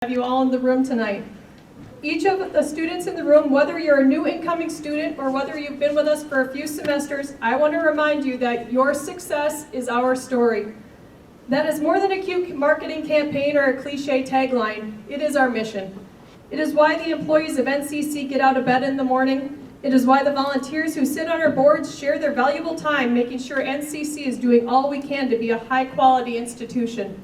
Have you all in the room tonight. Each of the students in the room, whether you're a new incoming student or whether you've been with us for a few semesters, I want to remind you that your success is our story. That is more than a cute marketing campaign or a cliche tagline. It is our mission. It is why the employees of NCC get out of bed in the morning. It is why the volunteers who sit on our boards share their valuable time making sure NCC is doing all we can to be a high-quality institution.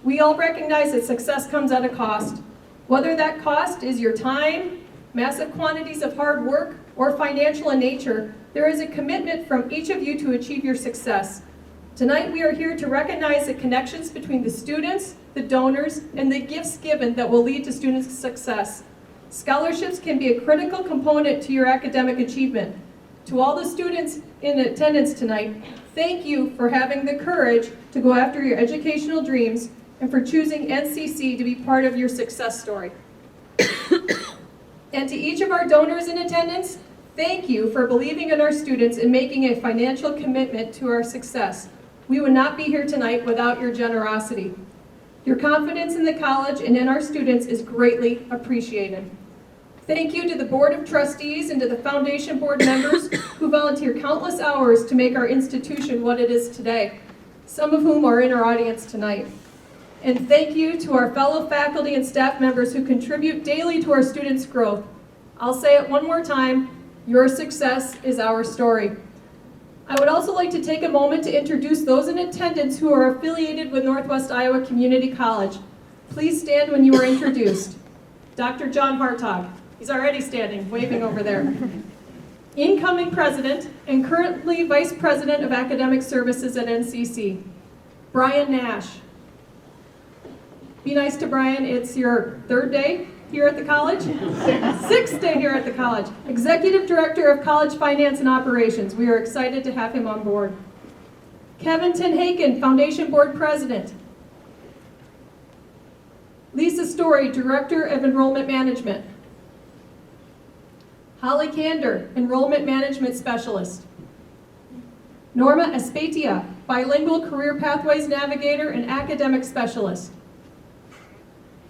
We all recognize that success comes at a cost. Whether that cost is your time, massive quantities of hard work, or financial in nature, there is a commitment from each of you to achieve your success. Tonight we are here to recognize the connections between the students, the donors, and the gifts given that will lead to students' success. Scholarships can be a critical component to your academic achievement. To all the students in attendance tonight, thank you for having the courage to go after your educational dreams and for choosing NCC to be part of your success story. And to each of our donors in attendance, thank you for believing in our students and making a financial commitment to our success. We would not be here tonight without your generosity. Your confidence in the college and in our students is greatly appreciated. Thank you to the Board of Trustees and to the Foundation Board members who volunteer countless hours to make our institution what it is today, some of whom are in our audience tonight. And thank you to our fellow faculty and staff members who contribute daily to our students' growth. I'll say it one more time, your success is our story. I would also like to take a moment to introduce those in attendance who are affiliated with Northwest Iowa Community College. Please stand when you are introduced. Dr. John Hartog, he's already standing, waving over there. Incoming president and currently vice president of academic services at NCC, Brian Nash. Be nice to Brian, it's your third day here at the college? Sixth day here at the college. Executive Director of College Finance and Operations. We are excited to have him on board. Kevin Tenhaken, Foundation Board President. Lisa Story, Director of Enrollment Management. Holly Kander, Enrollment Management Specialist. Norma Espetia, Bilingual Career Pathways Navigator and Academic Specialist.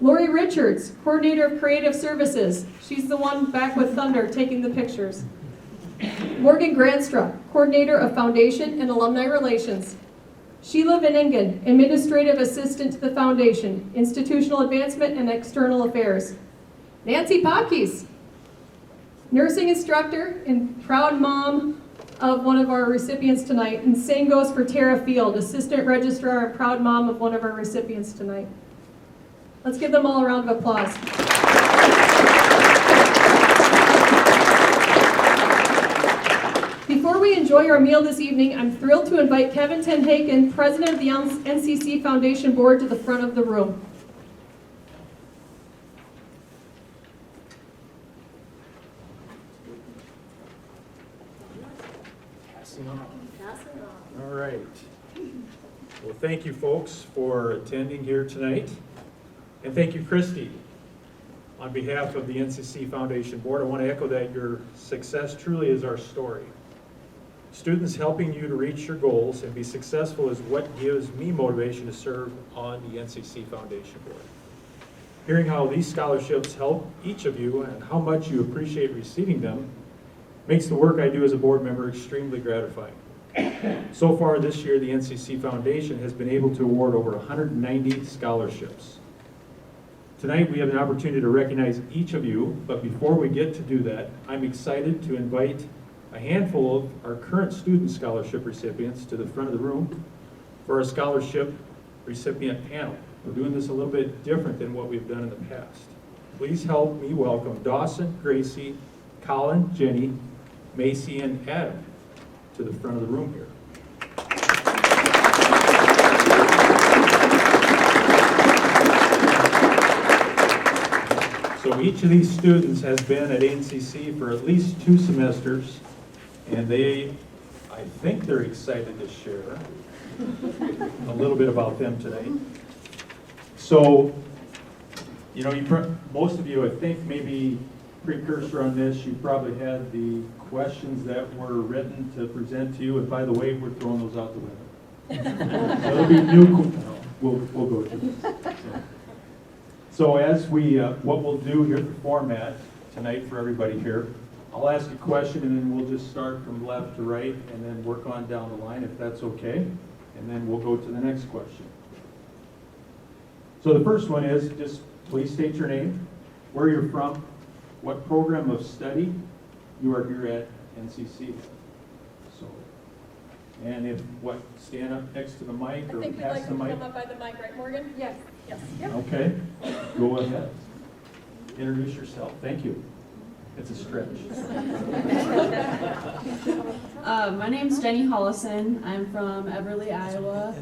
Lori Richards, Coordinator of Creative Services. She's the one back with Thunder taking the pictures. Morgan Granstra, Coordinator of Foundation and Alumni Relations. Sheila Veningen, Administrative Assistant to the Foundation, Institutional Advancement and External Affairs. Nancy Popkes, Nursing Instructor and proud mom of one of our recipients tonight. And same goes for Tara Field, Assistant Registrar and proud mom of one of our recipients tonight. Let's give them all a round of applause. Before we enjoy our meal this evening, I'm thrilled to invite Kevin Tenhaken, President of the NCC Foundation Board, to the front of the room. All right. Well, thank you folks for attending here tonight. And thank you, Christy. On behalf of the NCC Foundation Board, I want to echo that your success truly is our story. Students helping you to reach your goals and be successful is what gives me motivation to serve on the NCC Foundation Board. Hearing how these scholarships help each of you and how much you appreciate receiving them makes the work I do as a board member extremely gratifying. So far this year, the NCC Foundation has been able to award over 190 scholarships. Tonight we have an opportunity to recognize each of you, but before we get to do that, I'm excited to invite a handful of our current student scholarship recipients to the front of the room for our scholarship recipient panel. We're doing this a little bit different than what we've done in the past. Please help me welcome Dawson, Gracie, Colin, Jenny, Macy, and Adam to the front of the room here. So each of these students has been at NCC for at least 2 semesters, and I think they're excited to share a little bit about them today. So, you know, most of you, I think maybe precursor on this, you probably had the questions that were written to present to you, and by the way, we're throwing those out the window. So there'll be new, we'll go to this. So as we, what we'll do here, the format tonight for everybody here, I'll ask a question and then we'll just start from left to right and then work on down the line if that's okay. And then we'll go to the next question. So the first one is, just please state your name, where you're from, what program of study you are here at NCC. So, and if, stand up next to the mic I or think we'd pass like the to mic. come up by the mic, right, Morgan? Yes. Yes. Yep. Okay, go ahead. Introduce yourself. Thank you. It's a stretch. My name's Jenny Hollison. I'm from Everly, Iowa,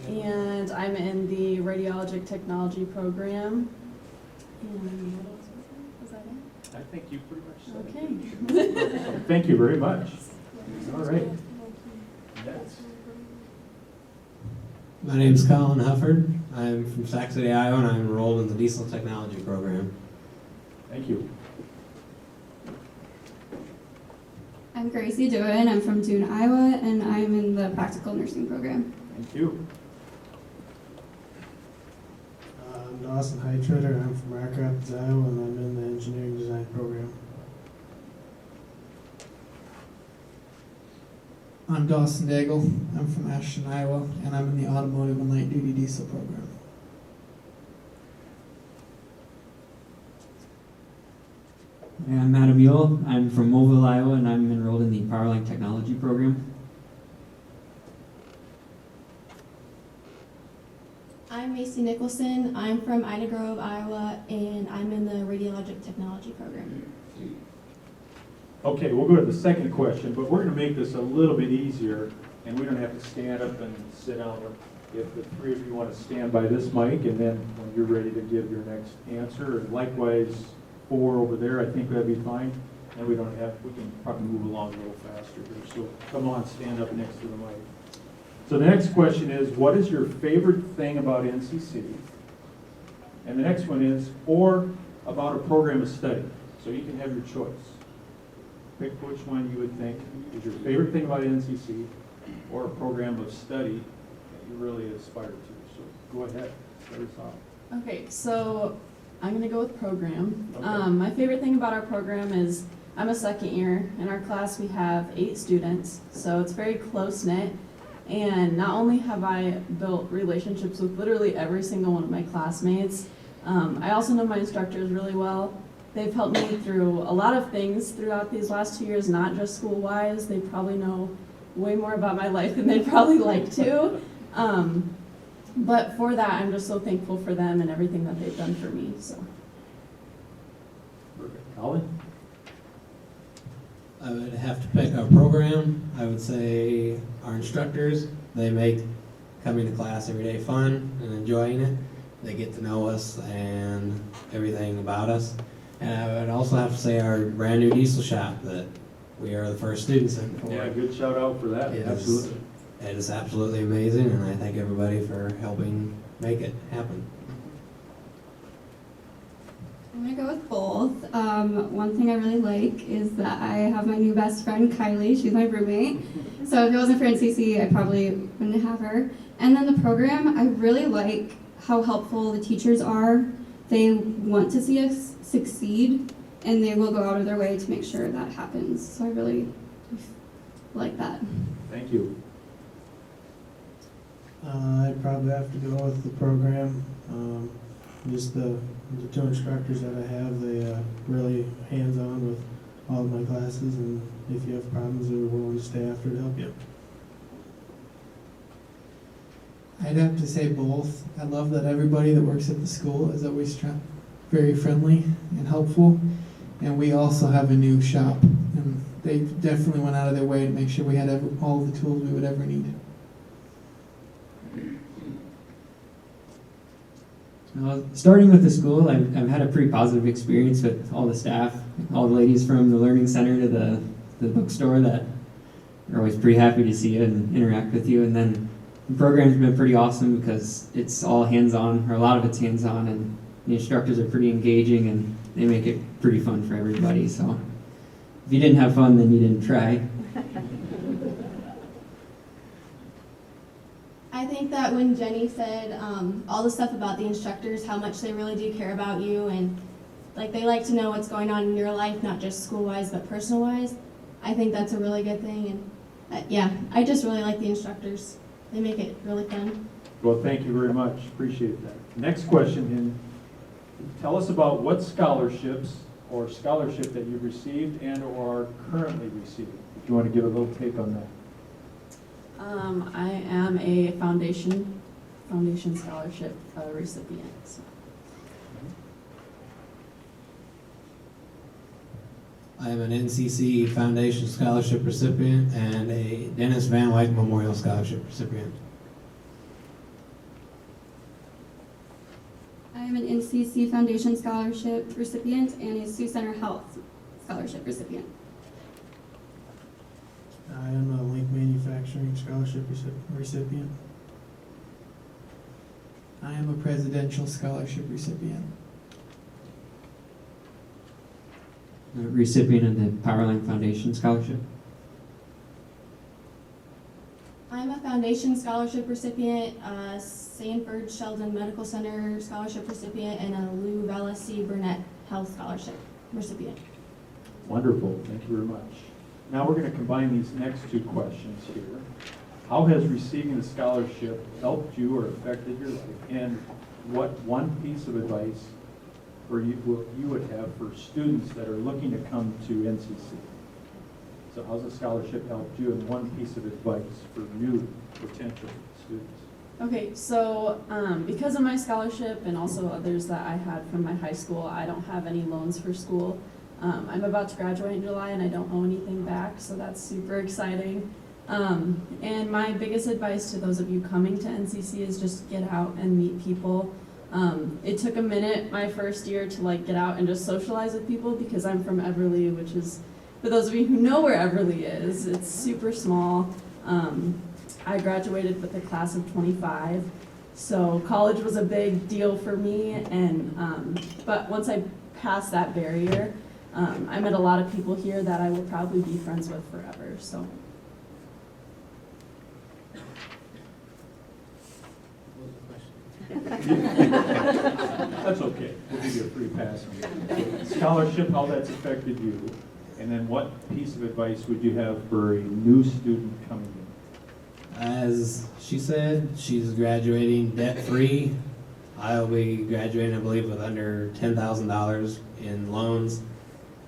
and I'm in the Radiologic Technology program. And what else was that? Was that I think you pretty much said it? Okay. Thank you very much. All right. Next. My name is Colin Hufford. I'm from Sac City, Iowa, and I'm enrolled in the Diesel Technology program. Thank you. I'm Gracie Doohan. I'm from Dune, Iowa, and I'm in the practical nursing program. Thank you. I'm Dawson Heitritter. I'm from Rock Rapids, Iowa, and I'm in the engineering design program. I'm Dawson Daigle. I'm from Ashton, Iowa, and I'm in the automotive and light duty diesel program. And I'm Adam Yule. I'm from Mobile, Iowa, and I'm enrolled in the Powerline Technology program. I'm Macy Nicholson. I'm from Ida Grove, Iowa, and I'm in the Radiologic Technology program. Okay, we'll go to the second question, but we're going to make this a little bit easier, and we don't have to stand up and sit down. If the three of you want to stand by this mic, and then when you're ready to give your next answer, and likewise, 4 over there, I think that'd be fine. And we can probably move along a little faster here. So come on, stand up next to the mic. So the next question is, what is your favorite thing about NCC? And the next one is, or about a program of study. So you can have your choice. Pick which one you would think is your favorite thing about NCC, or a program of study that you really aspire to. So go ahead, start us off. Okay, so I'm going to go with program. Okay. My favorite thing about our program is I'm a second year. In our class, we have 8 students, so it's very close-knit. And not only have I built relationships with literally every single one of my classmates, I also know my instructors really well. They've helped me through a lot of things throughout these last 2 years, not just school-wise. They probably know way more about my life than they'd probably like to. But for that, I'm just so thankful for them and everything that they've done for me. So. Perfect. Colin? I would have to pick our program. I would say our instructors. They make coming to class every day fun and enjoying it. They get to know us and everything about us. And I would also have to say our brand new diesel shop that we are the first students in for. Yeah, good shout out for that. It is- Absolutely. It is absolutely amazing, and I thank everybody for helping make it happen. I'm gonna go with both. One thing I really like is that I have my new best friend, Kylie. She's my roommate. So if it wasn't for NCC, I probably wouldn't have her. And then the program, I really like how helpful the teachers are. They want to see us succeed, and they will go out of their way to make sure that happens. So I really like that. Thank you. I'd probably have to go with the program. Just the 2 instructors that I have, they really hands-on with all of my classes, and if you have problems, they're willing to stay after to help you. I'd have to say both. I love that everybody that works at the school is always very friendly and helpful. And we also have a new shop, and they definitely went out of their way to make sure we had all the tools we would ever need. Starting with the school, I've had a pretty positive experience with all the staff, all the ladies from the Learning Center to the bookstore that are always pretty happy to see you and interact with you. And then the program's been pretty awesome because it's all hands-on, or a lot of it's hands-on, and the instructors are pretty engaging and they make it pretty fun for everybody. So if you didn't have fun, then you didn't try. I think that when Jenny said, all the stuff about the instructors, how much they really do care about you, and like they like to know what's going on in your life, not just school-wise, but personal-wise. I think that's a really good thing, and yeah, I just really like the instructors. They make it really fun. Well, thank you very much. Appreciate that. Next question, then. Tell us about what scholarships or scholarship that you've received and or are currently receiving. If you want to give a little take on that. I am a foundation scholarship recipient. So. I am an NCC Foundation Scholarship recipient and a Dennis Van Wyck Memorial Scholarship recipient. I am an NCC Foundation Scholarship recipient and a Sioux Center Health Scholarship recipient. I am a Link Manufacturing Scholarship recipient. I am a Presidential Scholarship recipient. A recipient of the Powerline Foundation Scholarship. I'm a Foundation Scholarship recipient, Sanford Sheldon Medical Center Scholarship recipient, and a Lou Vella C. Burnett Health Scholarship recipient. Wonderful. Thank you very much. Now we're going to combine these next two questions here. How has receiving the scholarship helped you or affected your life? And what one piece of advice you would have for students that are looking to come to NCC? So how's the scholarship helped you, and one piece of advice for new potential students? Okay, so because of my scholarship and also others that I had from my high school, I don't have any loans for school. I'm about to graduate in July and I don't owe anything back, so that's super exciting. And my biggest advice to those of you coming to NCC is just get out and meet people. It took a minute my first year to get out and just socialize with people because I'm from Everly, which is, for those of you who know where Everly is, it's super small. I graduated with a class of 25, so college was a big deal for me. And but once I passed that barrier, I met a lot of people here that I will probably be friends with forever. So. That's okay. We'll give you a free pass on that. Scholarship, how that's affected you, and then what piece of advice would you have for a new student coming in? As she said, she's graduating debt-free. I'll be graduating, I believe, with under $10,000 in loans.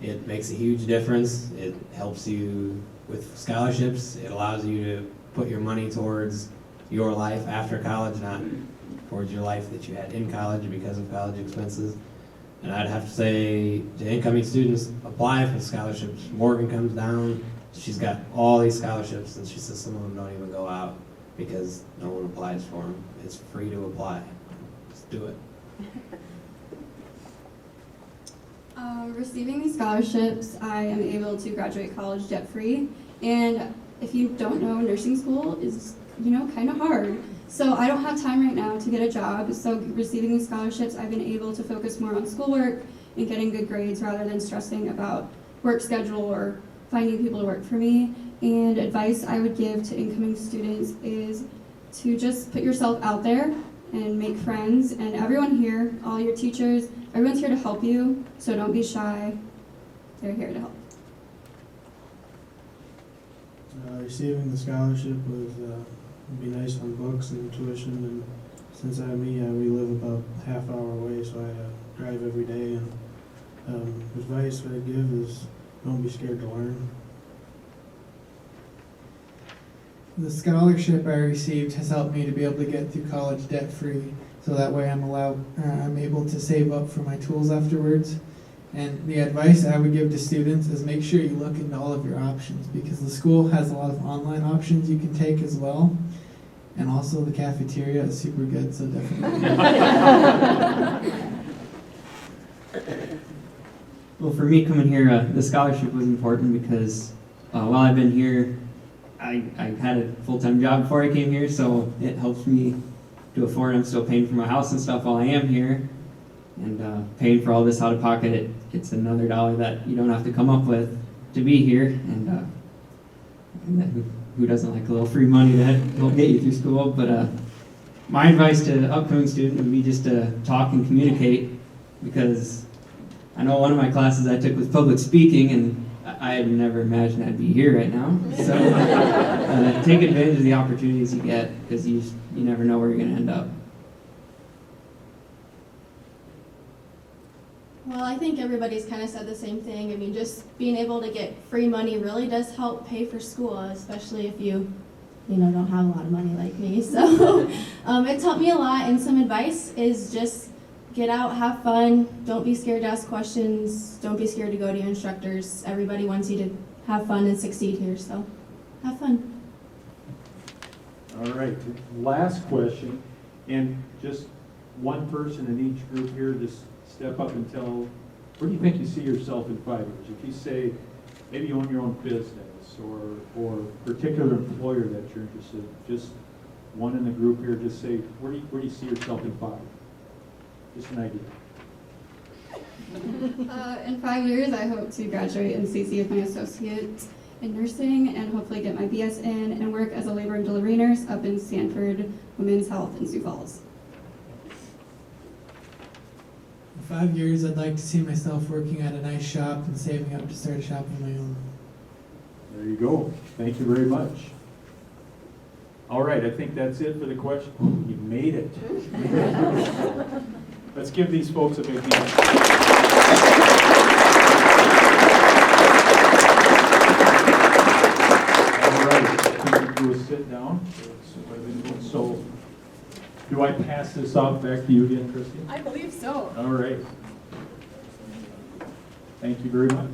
It makes a huge difference. It helps you with scholarships. It allows you to put your money towards your life after college, not towards your life that you had in college because of college expenses. And I'd have to say to incoming students, apply for scholarships. Morgan comes down, she's got all these scholarships, and she says some of them don't even go out because no one applies for them. It's free to apply. Just do it. Receiving these scholarships, I am able to graduate college debt-free. And if you don't know, nursing school is, kind of hard. So I don't have time right now to get a job. So receiving these scholarships, I've been able to focus more on schoolwork and getting good grades rather than stressing about work schedule or finding people to work for me. And advice I would give to incoming students is to just put yourself out there and make friends. And everyone here, all your teachers, everyone's here to help you. So don't be shy. They're here to help. Receiving the scholarship would be nice on books and tuition, and since I'm me, we live about half hour away, so I drive every day. And advice I'd give is don't be scared to learn. The scholarship I received has helped me to be able to get through college debt-free, so that way I'm able to save up for my tools afterwards. And the advice I would give to students is make sure you look into all of your options, because the school has a lot of online options you can take as well. And also the cafeteria is super good, so definitely. Well, for me coming here, the scholarship was important because while I've been here, I had a full-time job before I came here, so it helps me to afford. I'm still paying for my house and stuff while I am here, and paying for all this out of pocket. It's another dollar that you don't have to come up with to be here, and who doesn't like a little free money that will get you through school? But my advice to upcoming student would be just to talk and communicate, because I know one of my classes I took was public speaking, and I had never imagined I'd be here right now. So take advantage of the opportunities you get, because you never know where you're going to end up. Well, I think everybody's kind of said the same thing. I mean, just being able to get free money really does help pay for school, especially if you don't have a lot of money like me. So it's helped me a lot, and some advice is just get out, have fun, don't be scared to ask questions, don't be scared to go to your instructors. Everybody wants you to have fun and succeed here, so have fun. All right, last question, and just one person in each group here, just step up and tell, where do you think you see yourself in 5 years? If you say, maybe you own your own business, or particular employer that you're interested in, just one in the group here, just say, where do you see yourself in 5? Just an idea. In 5 years, I hope to graduate NCC with my associate in nursing and hopefully get my BS in and work as a labor and delivery nurse up in Sanford Women's Health in Sioux Falls. In 5 years, I'd like to see myself working at a nice shop and saving up to start a shop of my own. There you go. Thank you very much. All right, I think that's it for the question. You made it. Let's give these folks a big hand. All right, do a sit down. So, do I pass this off back to you again, Christy? I believe so. All right. Thank you very much.